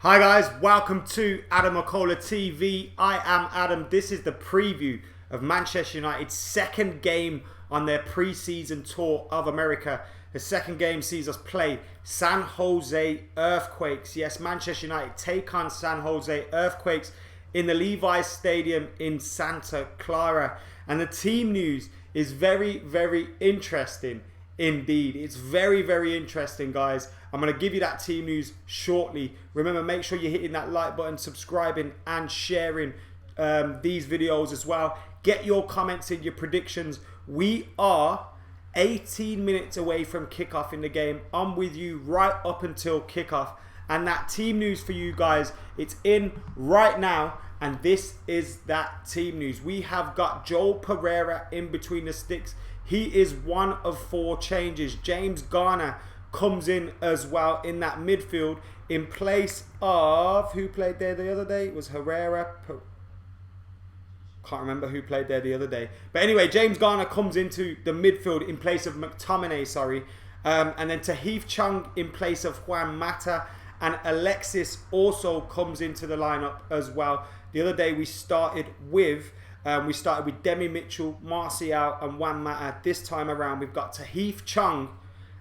Hi guys, welcome to Adam McKola TV. I am Adam. This is the preview of Manchester United's second game on their pre-season tour of America. The second game sees us play San Jose Earthquakes. Yes, Manchester United take on San Jose Earthquakes in the Levi's Stadium in Santa Clara. And the team news is very, very interesting indeed. It's very, very interesting, guys. I'm going to give you that team news shortly. Remember, make sure you're hitting that like button, subscribing and sharing these videos as well. Get your comments in, your predictions. We are 18 minutes away from kickoff in the game. I'm with you right up until kickoff. And that team news for you guys, it's in right now. And this is that team news. We have got Joel Pereira in between the sticks. He is one of 4 changes. James Garner comes in as well in that midfield in place of, who played there the other day? It was Herrera. Can't remember who played there the other day. But anyway, James Garner comes into the midfield in place of McTominay, and then Tahith Chung in place of Juan Mata. And Alexis also comes into the lineup as well. The other day we started with Demi Mitchell, Martial and Juan Mata. This time around we've got Tahith Chung,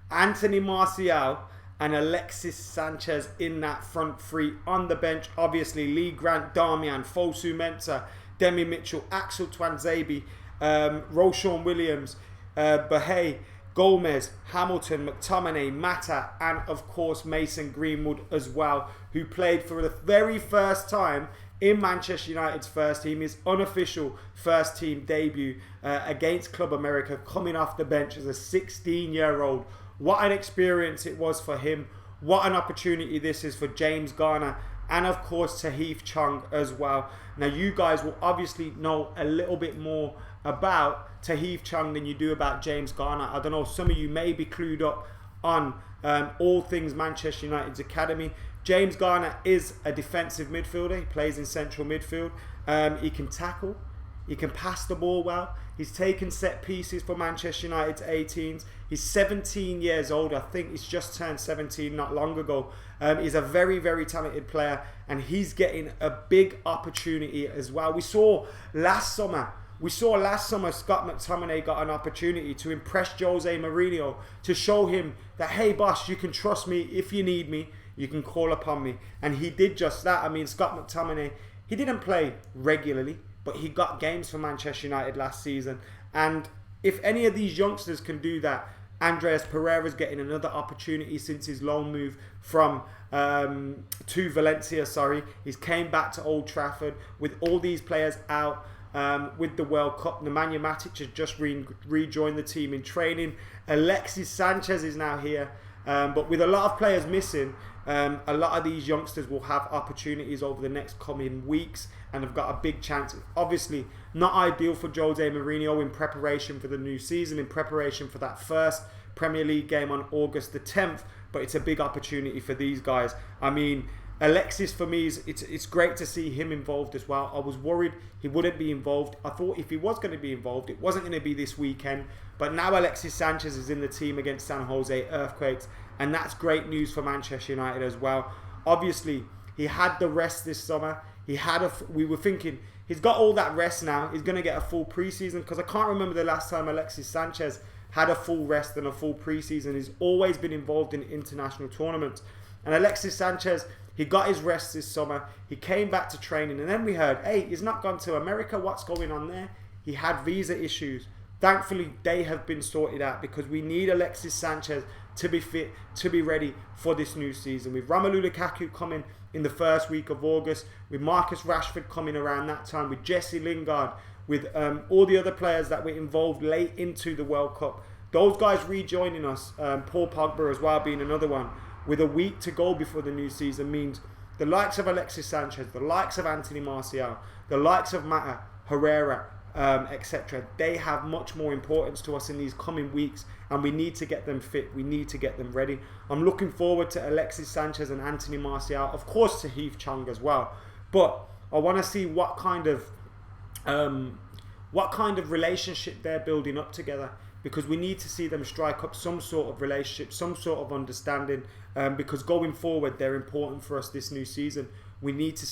Anthony Martial and Alexis Sanchez in that front three. On the bench, obviously, Lee Grant, Darmian, Fosu Mensah, Demi Mitchell, Axel Twanzebe, Roshan Williams, Bahey, Gomez, Hamilton, McTominay, Mata, and of course Mason Greenwood as well, who played for the very first time in Manchester United's first team, his unofficial first team debut against Club America, coming off the bench as a 16-year-old. What an experience it was for him. What an opportunity this is for James Garner and of course Tahith Chung as well. Now you guys will obviously know a little bit more about Tahith Chung than you do about James Garner. I don't know, some of you may be clued up on all things Manchester United's academy. James Garner is a defensive midfielder. He plays in central midfield. He can tackle. He can pass the ball well. He's taken set pieces for Manchester United's 18s. He's 17 years old. I think he's just turned 17 not long ago. He's a very, very talented player, and he's getting a big opportunity as well. We saw last summer Scott McTominay got an opportunity to impress Jose Mourinho, to show him that, hey boss, you can trust me. If you need me, you can call upon me. And he did just that. I mean, Scott McTominay, he didn't play regularly, but he got games for Manchester United last season. And if any of these youngsters can do that, Andreas Pereira's getting another opportunity since his loan move from to Valencia. He's came back to Old Trafford with all these players out with the World Cup. Nemanja Matic has just rejoined the team in training. Alexis Sanchez is now here. But with a lot of players missing, a lot of these youngsters will have opportunities over the next coming weeks and have got a big chance. Obviously, not ideal for Jose Mourinho in preparation for the new season, in preparation for that first Premier League game on August the 10th, but it's a big opportunity for these guys. I mean, Alexis, for me, it's great to see him involved as well. I was worried he wouldn't be involved. I thought if he was going to be involved, it wasn't going to be this weekend. But now Alexis Sanchez is in the team against San Jose Earthquakes, and that's great news for Manchester United as well. Obviously, he had the rest this summer. We were thinking, he's got all that rest now. He's going to get a full preseason, because I can't remember the last time Alexis Sanchez had a full rest and a full preseason. He's always been involved in international tournaments. And Alexis Sanchez, he got his rest this summer. He came back to training, and then we heard, hey, he's not gone to America. What's going on there? He had visa issues. Thankfully, they have been sorted out, because we need Alexis Sanchez to be fit, to be ready for this new season. With Romelu Lukaku coming in the first week of August, with Marcus Rashford coming around that time, with Jesse Lingard, with all the other players that were involved late into the World Cup. Those guys rejoining us, Paul Pogba as well being another one, with a week to go before the new season, means the likes of Alexis Sanchez, the likes of Anthony Martial, the likes of Mata, Herrera, etc. They have much more importance to us in these coming weeks, and we need to get them fit. We need to get them ready. I'm looking forward to Alexis Sanchez and Anthony Martial, of course Tahith Chung as well. But I want to see what kind of relationship they're building up together, because we need to see them strike up some sort of relationship, some sort of understanding, because going forward, they're important for us this new season. We need to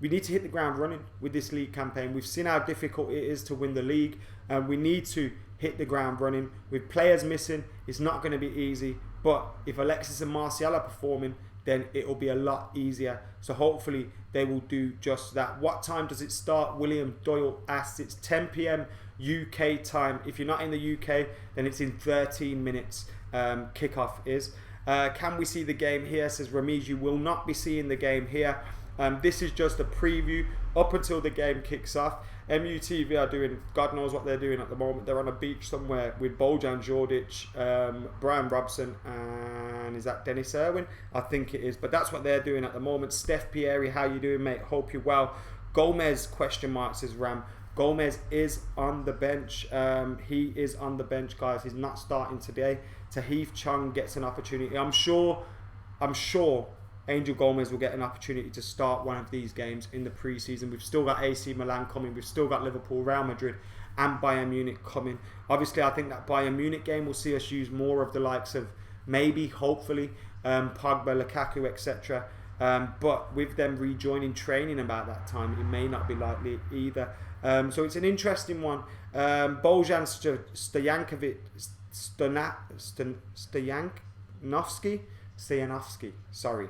hit the ground running with this league campaign. We've seen how difficult it is to win the league. We need to hit the ground running. With players missing, it's not going to be easy. But if Alexis and Martial are performing, then it will be a lot easier. So hopefully they will do just that. What time does it start? William Doyle asks. It's 10 p.m. UK time. If you're not in the UK, then it's in 13 minutes. Kickoff is. Can we see the game here? Says Ramesh. You will not be seeing the game here. This is just a preview up until the game kicks off. MUTV are doing, God knows what they're doing at the moment. They're on a beach somewhere with Bojan Djordjic, Brian Robson, and is that Dennis Irwin? I think it is. But that's what they're doing at the moment. Steph Pieri, how you doing, mate? Hope you're well. Gomez, question mark, says Ram. Gomez is on the bench. He is on the bench, guys. He's not starting today. Tahith Chung gets an opportunity. I'm sure Angel Gomez will get an opportunity to start one of these games in the pre-season. We've still got AC Milan coming. We've still got Liverpool, Real Madrid and Bayern Munich coming. Obviously, I think that Bayern Munich game will see us use more of the likes of maybe, hopefully, Pogba, Lukaku, etc. But with them rejoining training about that time, it may not be likely either. So it's an interesting one. Bojan Stoyanovsky, sorry.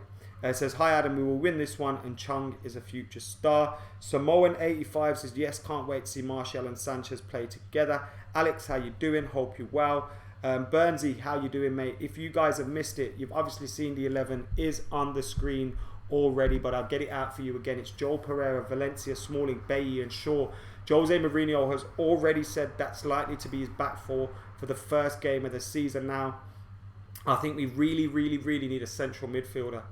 Says, hi Adam, we will win this one and Chung is a future star. Samoan85 says, yes, can't wait to see Martial and Sanchez play together. Alex, how you doing? Hope you're well. Burnsy, how you doing, mate? If you guys have missed it, you've obviously seen the 11 is on the screen already, but I'll get it out for you again. It's Joel Pereira, Valencia, Smalling, Bailly and Shaw. Jose Mourinho has already said that's likely to be his back four for the first game of the season. Now, I think we really need a central midfielder.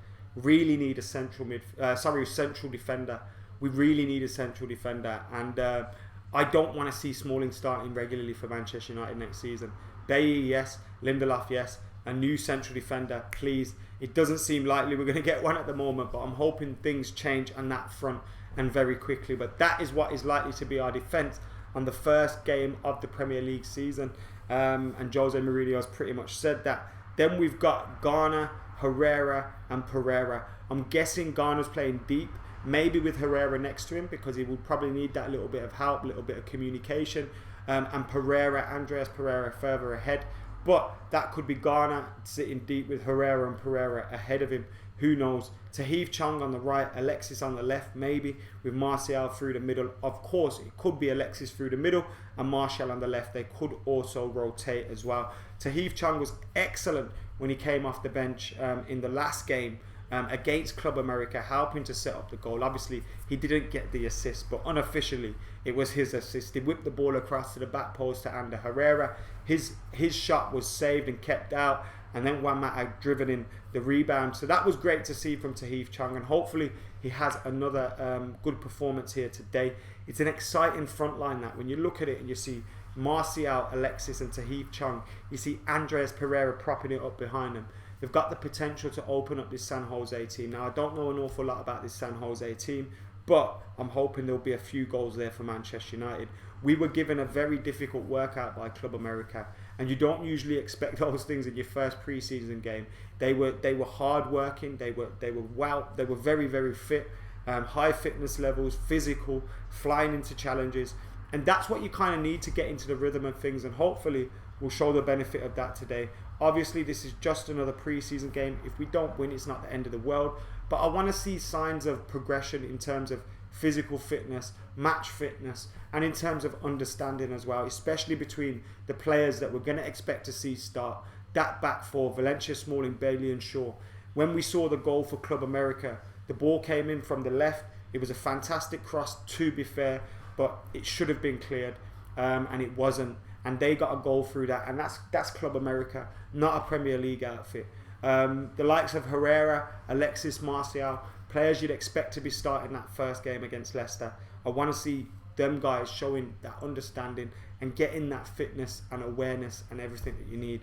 Central defender. We really need a central defender. And I don't want to see Smalling starting regularly for Manchester United next season. Bailly, yes. Lindelof, yes. A new central defender, please. It doesn't seem likely we're going to get one at the moment, but I'm hoping things change on that front and very quickly. But that is what is likely to be our defence on the first game of the Premier League season. And Jose Mourinho has pretty much said that. Then we've got Garner, Herrera and Pereira. I'm guessing Garner's playing deep, maybe with Herrera next to him, because he will probably need that little bit of help, a little bit of communication. And Pereira, Andreas Pereira further ahead. But that could be Garner sitting deep with Herrera and Pereira ahead of him. Who knows? Tahith Chung on the right, Alexis on the left, maybe, with Martial through the middle. Of course, it could be Alexis through the middle and Martial on the left. They could also rotate as well. Tahith Chung was excellent when he came off the bench in the last game against Club America, helping to set up the goal. Obviously, he didn't get the assist, but unofficially, it was his assist. He whipped the ball across to the back post to Ander Herrera. His shot was saved and kept out, and then Juan Mata driven in the rebound. So that was great to see from Tahith Chung, and hopefully he has another good performance here today. It's an exciting front line that when you look at it and you see Martial, Alexis and Tahith Chung, you see Andreas Pereira propping it up behind them. They've got the potential to open up this San Jose team. Now, I don't know an awful lot about this San Jose team, but I'm hoping there'll be a few goals there for Manchester United. We were given a very difficult workout by Club America, and you don't usually expect those things in your first pre-season game. They were hard working. They were very fit, high fitness levels, physical, flying into challenges, and that's what you kind of need to get into the rhythm of things. And hopefully, we'll show the benefit of that today. Obviously, this is just another pre-season game. If we don't win, it's not the end of the world. But I want to see signs of progression in terms of physical fitness, match fitness, and in terms of understanding as well, especially between the players that we're going to expect to see start. That back four, Valencia, Smalling, Bailly and Shaw. When we saw the goal for Club America, the ball came in from the left. It was a fantastic cross, to be fair, but it should have been cleared, and it wasn't. And they got a goal through that, and that's Club America, not a Premier League outfit. The likes of Herrera, Alexis, Martial, players you'd expect to be starting that first game against Leicester. I want to see them guys showing that understanding and getting that fitness and awareness and everything that you need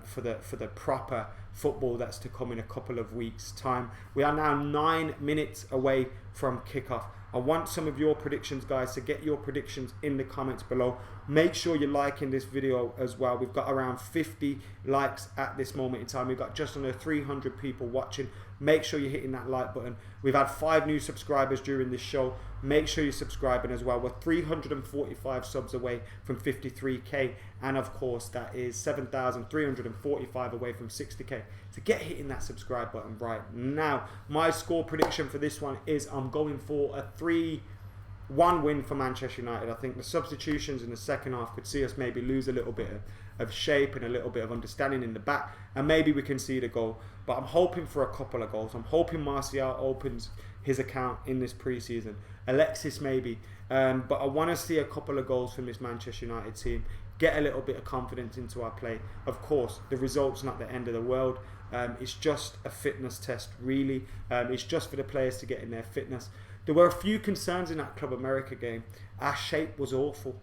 for the proper football that's to come in a couple of weeks' time. We are now 9 minutes away from kickoff. I want some of your predictions, guys, so get your predictions in the comments below. Make sure you're liking this video as well. We've got around 50 likes at this moment in time. We've got just under 300 people watching. Make sure you're hitting that like button. We've had 5 new subscribers during this show. Make sure you're subscribing as well. We're 345 subs away from 53k, and of course that is 7,345 away from 60k. So get hitting that subscribe button right now. My score prediction for this one is I'm going for a 3-1 win for Manchester United. I think the substitutions in the second half could see us maybe lose a little bit of shape and a little bit of understanding in the back, and maybe we can see the goal. But I'm hoping for a couple of goals. I'm hoping Martial opens his account in this pre-season. Alexis maybe. But I want to see a couple of goals from this Manchester United team. Get a little bit of confidence into our play. Of course, the result's not the end of the world. It's just a fitness test, really. It's just for the players to get in their fitness. There were a few concerns in that Club America game. Our shape was awful.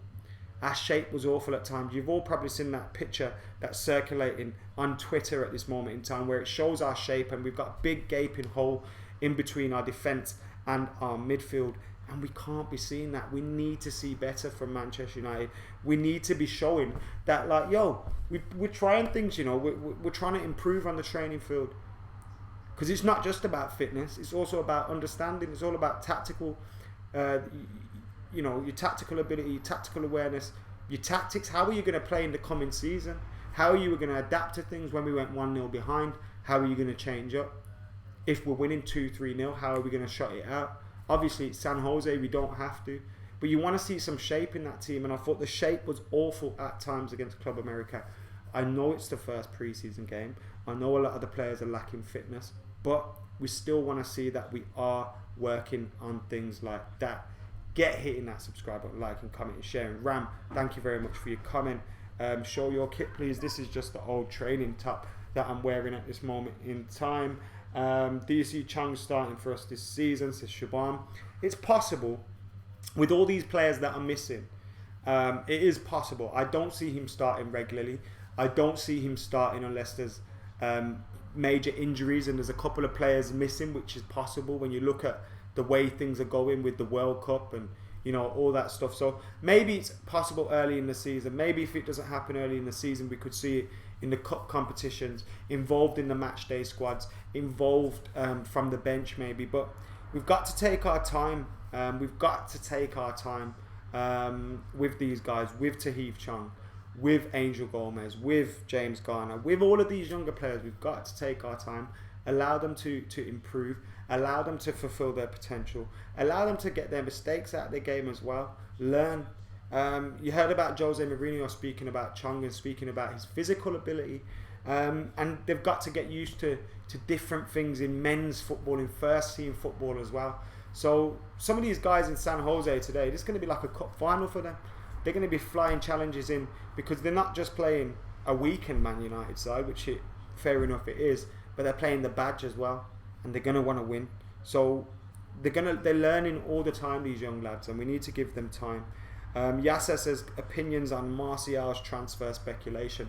Our shape was awful at times. You've all probably seen that picture that's circulating on Twitter at this moment in time, where it shows our shape and we've got a big gaping hole in between our defence and our midfield. And we can't be seeing that. We need to see better from Manchester United. We need to be showing that, like, yo, we're trying things, you know. We're trying to improve on the training field. Because it's not just about fitness. It's also about understanding. It's all about tactical, you know, your tactical ability, your tactical awareness, your tactics. How are you going to play in the coming season? How are you going to adapt to things when we went 1-0 behind? How are you going to change up? If we're winning 2-3-0, how are we going to shut it out? Obviously, it's San Jose, we don't have to. But you want to see some shape in that team, and I thought the shape was awful at times against Club America. I know it's the first pre-season game. I know a lot of the players are lacking fitness, but we still want to see that we are working on things like that. Get hitting that subscribe button, liking, commenting, sharing. Ram, thank you very much for your comment. Show your kit, please. This is just the old training top that I'm wearing at this moment in time. Do you see Chung starting for us this season, says Shabam? It's possible. With all these players that are missing, it is possible. I don't see him starting regularly. I don't see him starting unless there's major injuries and there's a couple of players missing, which is possible when you look at the way things are going with the World Cup and, you know, all that stuff. So maybe it's possible early in the season. Maybe if it doesn't happen early in the season, we could see it in the cup competitions, involved in the match day squads, involved from the bench maybe. But we've got to take our time. We've got to take our time with these guys, with Tahith Chong, with Angel Gomez, with James Garner, with all of these younger players. We've got to take our time, allow them to improve, allow them to fulfill their potential, allow them to get their mistakes out of their game as well, learn. You heard about Jose Mourinho speaking about Chong and speaking about his physical ability, and they've got to get used to different things in men's football, in first team football as well. So some of these guys in San Jose today, this is going to be like a cup final for them. They're going to be flying challenges in, because they're not just playing a weakened Man United side, which fair enough it is, but they're playing the badge as well, and they're going to want to win. So they're learning all the time, these young lads, and we need to give them time. Yasser says opinions on Martial's transfer speculation.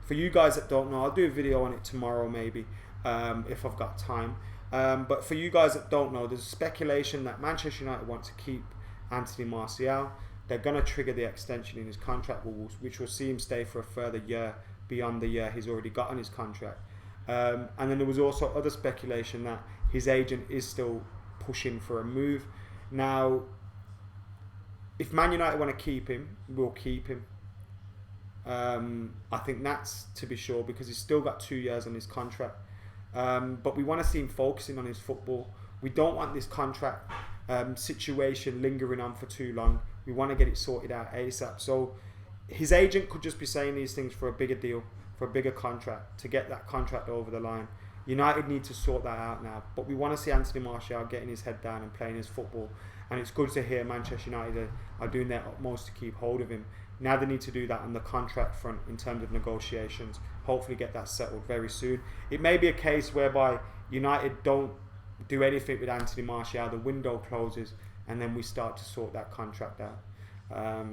For you guys that don't know, I'll do a video on it tomorrow maybe, if I've got time. But for you guys that don't know, there's speculation that Manchester United want to keep Anthony Martial. They're going to trigger the extension in his contract, which will see him stay for a further year beyond the year he's already got on his contract. And then there was also other speculation that his agent is still pushing for a move. Now, if Man United want to keep him, we'll keep him. I think that's to be sure, because he's still got 2 years on his contract. But we want to see him focusing on his football. We don't want this contract situation lingering on for too long. We want to get it sorted out ASAP. So his agent could just be saying these things for a bigger deal, for a bigger contract, to get that contract over the line. United need to sort that out now. But we want to see Anthony Martial getting his head down and playing his football. And it's good to hear Manchester United are doing their utmost to keep hold of him. Now they need to do that on the contract front in terms of negotiations. Hopefully get that settled very soon. It may be a case whereby United don't do anything with Anthony Martial. The window closes and then we start to sort that contract out.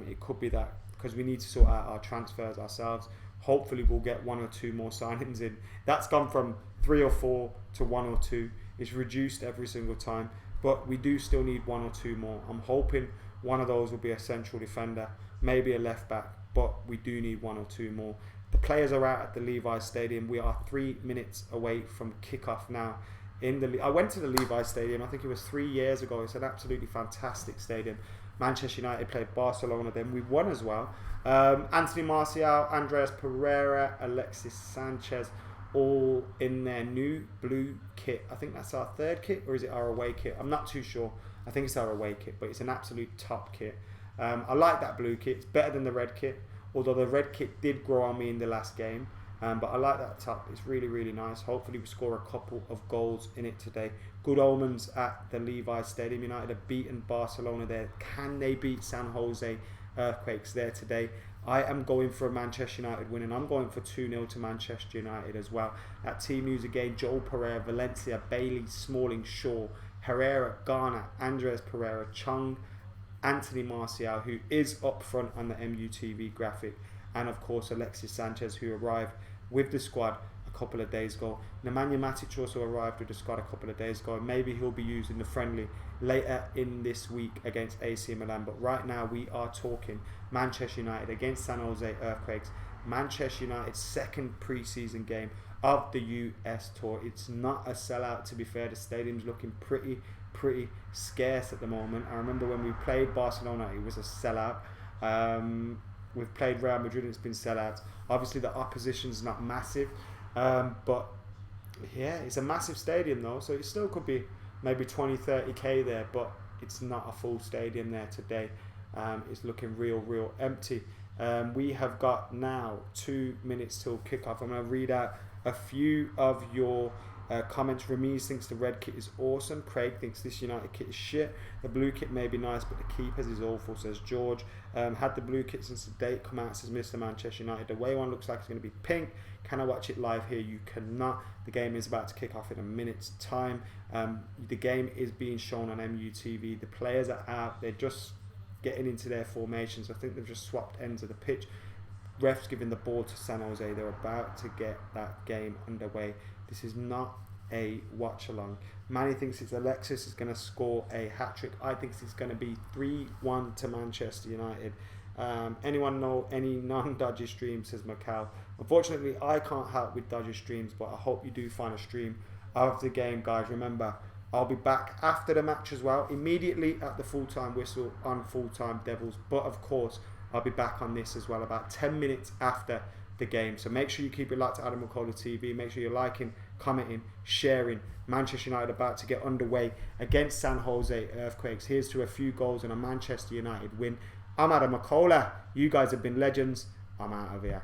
It could be that, because we need to sort out our transfers ourselves. Hopefully we'll get 1 or 2 more signings in. That's gone from 3 or 4 to 1 or 2. It's reduced every single time. but we do still need 1 or 2 more. I'm hoping one of those will be a central defender, maybe a left back, but we do need 1 or 2 more. The players are out at the Levi's Stadium. We are 3 minutes away from kickoff now. I went to the Levi's Stadium, I think it was 3 years ago. It's an absolutely fantastic stadium. Manchester United played Barcelona, then we won as well. Anthony Martial, Andreas Pereira, Alexis Sanchez, all in their new blue kit. I think that's our 3rd kit, or is it our away kit? I'm not too sure. I think it's our away kit, but it's an absolute top kit. I like that blue kit. It's better than the red kit, although the red kit did grow on me in the last game. But I like that top. It's really, really nice. Hopefully we score a couple of goals in it today. Good omens at the Levi's Stadium. United have beaten Barcelona there. Can they beat San Jose Earthquakes there today? I am going for a Manchester United win, and I'm going for 2-0 to Manchester United as well. That team news again: Joel Pereira, Valencia, Bailey, Smalling, Shaw, Herrera, Garner, Andres Pereira, Chung, Anthony Martial, who is up front on the MUTV graphic, and of course Alexis Sanchez, who arrived with the squad a couple of days ago. Nemanja Matic also arrived with the squad a couple of days ago, and maybe he'll be used in the friendly later in this week against AC Milan. But right now we are talking Manchester United against San Jose Earthquakes. Manchester United's 2nd pre-season game of the US tour. It's not a sellout, to be fair. The stadium's looking pretty scarce at the moment. I remember when we played Barcelona, it was a sellout. We've played Real Madrid, it's been sellouts. Obviously the opposition's not massive, but yeah, it's a massive stadium though, so it still could be maybe 20-30k there, but it's not a full stadium there today. It's looking real empty. We have got now 2 minutes till kickoff. I'm going to read out a few of your comments. Ramiz thinks the red kit is awesome. Craig thinks this United kit is shit. The blue kit may be nice, but the keepers is awful, says George. Had the blue kit since the date come out, says Mr. Manchester United. The away one looks like it's going to be pink. Can I watch it live here? You cannot. The game is about to kick off in a minute's time. The game is being shown on MUTV. The players are out. They're just getting into their formations. I think they've just swapped ends of the pitch. Refs giving the ball to San Jose. They're about to get that game underway. This is not a watch along. Manny thinks it's Alexis is going to score a hat-trick. I think it's going to be 3-1 to Manchester United. Anyone know any non-dodgy streams, says McKola. Unfortunately, I can't help with dodgy streams, but I hope you do find a stream of the game, guys. Remember, I'll be back after the match as well, immediately at the full-time whistle on Full-Time Devils. But of course, I'll be back on this as well about 10 minutes after the game. So make sure you keep it locked to Adam McKola TV. Make sure you're liking, commenting, sharing. Manchester United about to get underway against San Jose Earthquakes. Here's to a few goals and a Manchester United win. I'm Adam McKola. You guys have been legends. I'm out of here.